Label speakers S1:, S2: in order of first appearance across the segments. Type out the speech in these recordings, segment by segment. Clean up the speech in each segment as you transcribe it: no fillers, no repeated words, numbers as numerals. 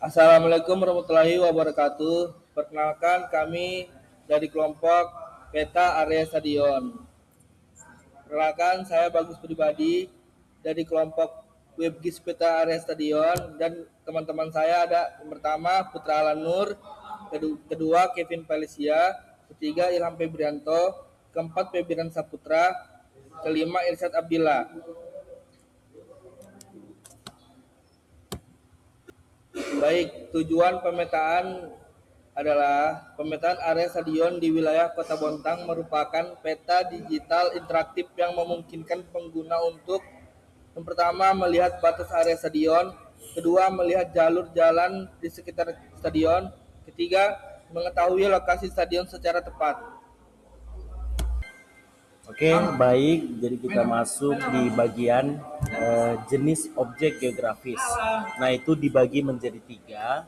S1: Assalamualaikum warahmatullahi wabarakatuh. Perkenalkan kami dari kelompok Peta Area Stadion. Perkenalkan saya Bagus Pribadi dari kelompok Webgis Peta Area Stadion dan teman-teman saya ada yang pertama Putra Alan Nur, kedua Kevin Felicia, ketiga Ilham Febrianto, keempat Febrian Saputra, kelima Irsyad Abdillah. Baik, tujuan pemetaan adalah pemetaan area stadion di wilayah Kota Bontang merupakan peta digital interaktif yang memungkinkan pengguna untuk yang pertama melihat batas area stadion, kedua melihat jalur jalan di sekitar stadion, ketiga mengetahui lokasi stadion secara tepat.
S2: Oke, baik. Jadi kita masuk di bagian jenis objek geografis. Nah, itu dibagi menjadi tiga,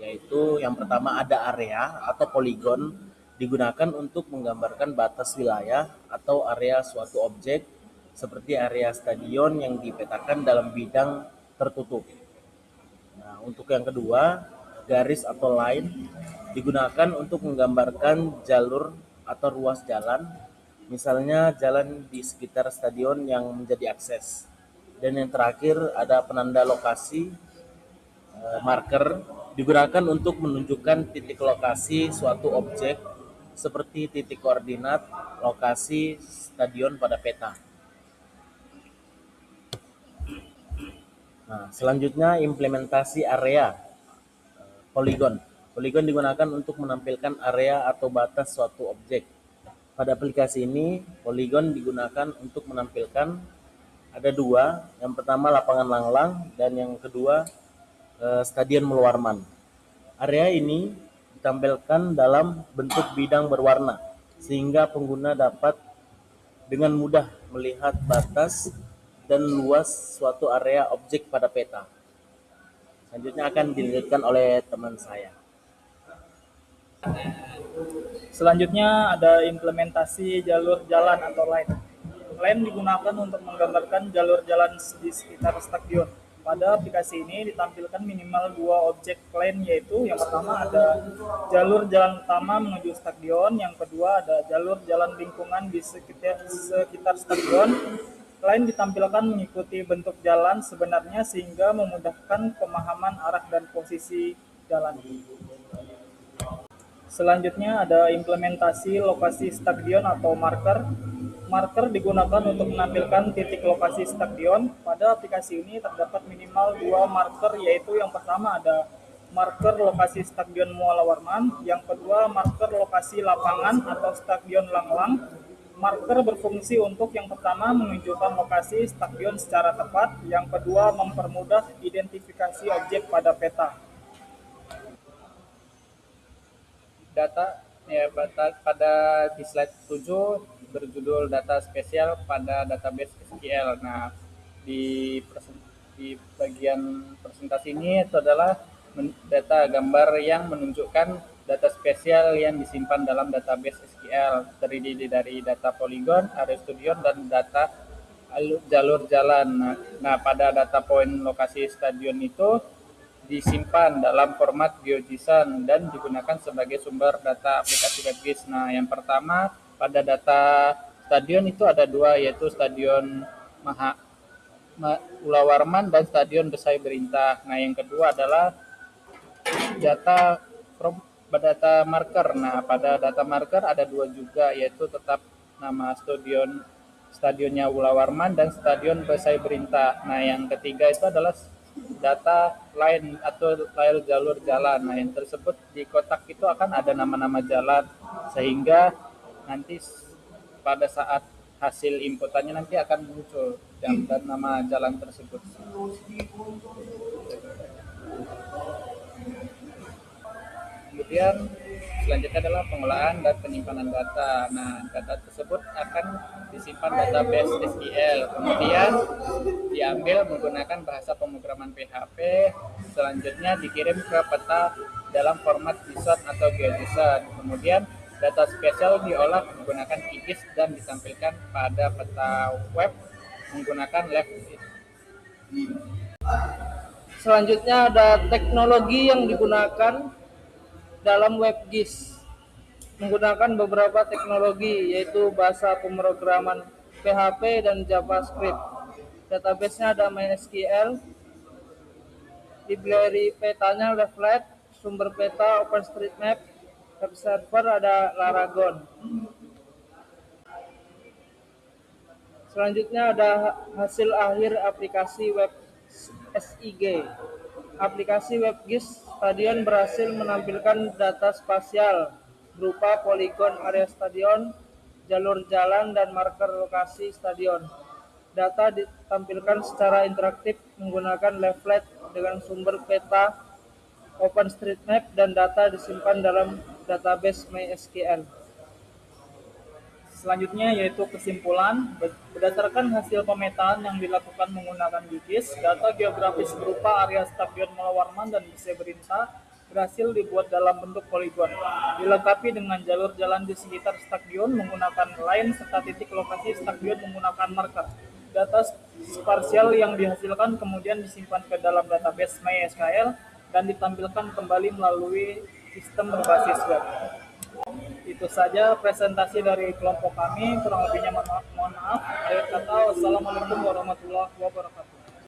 S2: yaitu yang pertama ada area atau poligon digunakan untuk menggambarkan batas wilayah atau area suatu objek seperti area stadion yang dipetakan dalam bidang tertutup. Nah, untuk yang kedua, garis atau line digunakan untuk menggambarkan jalur atau ruas jalan, misalnya jalan di sekitar stadion yang menjadi akses. Dan yang terakhir ada penanda lokasi, marker digunakan untuk menunjukkan titik lokasi suatu objek seperti titik koordinat lokasi stadion pada peta. Nah, selanjutnya implementasi area poligon. Poligon digunakan untuk menampilkan area atau batas suatu objek. Pada aplikasi ini, poligon digunakan untuk menampilkan ada dua. Yang pertama lapangan Langlang dan yang kedua Stadion Mulwarman. Area ini ditampilkan dalam bentuk bidang berwarna sehingga pengguna dapat dengan mudah melihat batas dan luas suatu area objek pada peta. Selanjutnya akan dilanjutkan oleh teman saya.
S3: Selanjutnya ada implementasi jalur jalan atau line. Line digunakan untuk menggambarkan jalur jalan di sekitar stadion. Pada aplikasi ini ditampilkan minimal dua objek line, yaitu yang pertama ada jalur jalan utama menuju stadion, yang kedua ada jalur jalan lingkungan di sekitar stadion. Line ditampilkan mengikuti bentuk jalan sebenarnya sehingga memudahkan pemahaman arah dan posisi jalan. Selanjutnya ada implementasi lokasi stadion atau marker. Marker digunakan untuk menampilkan titik lokasi stadion. Pada aplikasi ini terdapat minimal dua marker, yaitu yang pertama ada marker lokasi Stadion Muala Warman, yang kedua marker lokasi lapangan atau Stadion Langlang. Marker berfungsi untuk yang pertama menunjukkan lokasi stadion secara tepat, yang kedua mempermudah identifikasi objek pada peta. Data pada di slide 7 berjudul data spesial pada database SQL. Nah, di bagian presentasi ini itu adalah data gambar yang menunjukkan data spesial yang disimpan dalam database SQL, terdiri dari data poligon, area stadion, dan data jalur jalan. Nah, pada data poin lokasi stadion itu disimpan dalam format GeoJSON dan digunakan sebagai sumber data aplikasi WebGIS. Nah, yang pertama pada data stadion itu ada dua, yaitu Stadion Muala Warman dan Stadion Besai Berintah. Nah, yang kedua adalah data marker. Nah, pada data marker ada dua juga, yaitu tetap nama stadionnya Muala Warman dan Stadion Besai Berintah. Nah, yang ketiga itu adalah data line atau line jalur jalan. Nah, yang tersebut di kotak itu akan ada nama-nama jalan, sehingga nanti pada saat hasil inputannya nanti akan muncul dan nama jalan tersebut. Kemudian selanjutnya adalah pengolahan dan penyimpanan data. Nah, data tersebut akan disimpan database SQL, kemudian diambil menggunakan bahasa pemrograman PHP, selanjutnya dikirim ke peta dalam format JSON atau GeoJSON. Kemudian data spesial diolah menggunakan QGIS dan ditampilkan pada peta web menggunakan Live.
S1: Selanjutnya ada teknologi yang digunakan dalam WebGIS. Menggunakan beberapa teknologi yaitu bahasa pemrograman PHP dan JavaScript. Database-nya ada MySQL, library petanya Leaflet, sumber peta OpenStreetMap, web server ada Laragon. Selanjutnya ada hasil akhir aplikasi web SIG. Aplikasi WebGIS Stadion berhasil menampilkan data spasial berupa poligon area stadion, jalur jalan, dan marker lokasi stadion. Data ditampilkan secara interaktif menggunakan leaflet dengan sumber peta OpenStreetMap dan data disimpan dalam database MySQL.
S3: Selanjutnya yaitu kesimpulan, berdasarkan hasil pemetaan yang dilakukan menggunakan GIS, data geografis berupa area stadion Mula Warman dan Srebrenica berhasil dibuat dalam bentuk poligon, dilengkapi dengan jalur jalan di sekitar stadion menggunakan line serta titik lokasi stadion menggunakan marker. Data spasial yang dihasilkan kemudian disimpan ke dalam database MySQL dan ditampilkan kembali melalui sistem berbasis web. Itu saja presentasi dari kelompok kami, kurang lebihnya mohon maaf. Akhir kata, wassalamualaikum warahmatullahi wabarakatuh.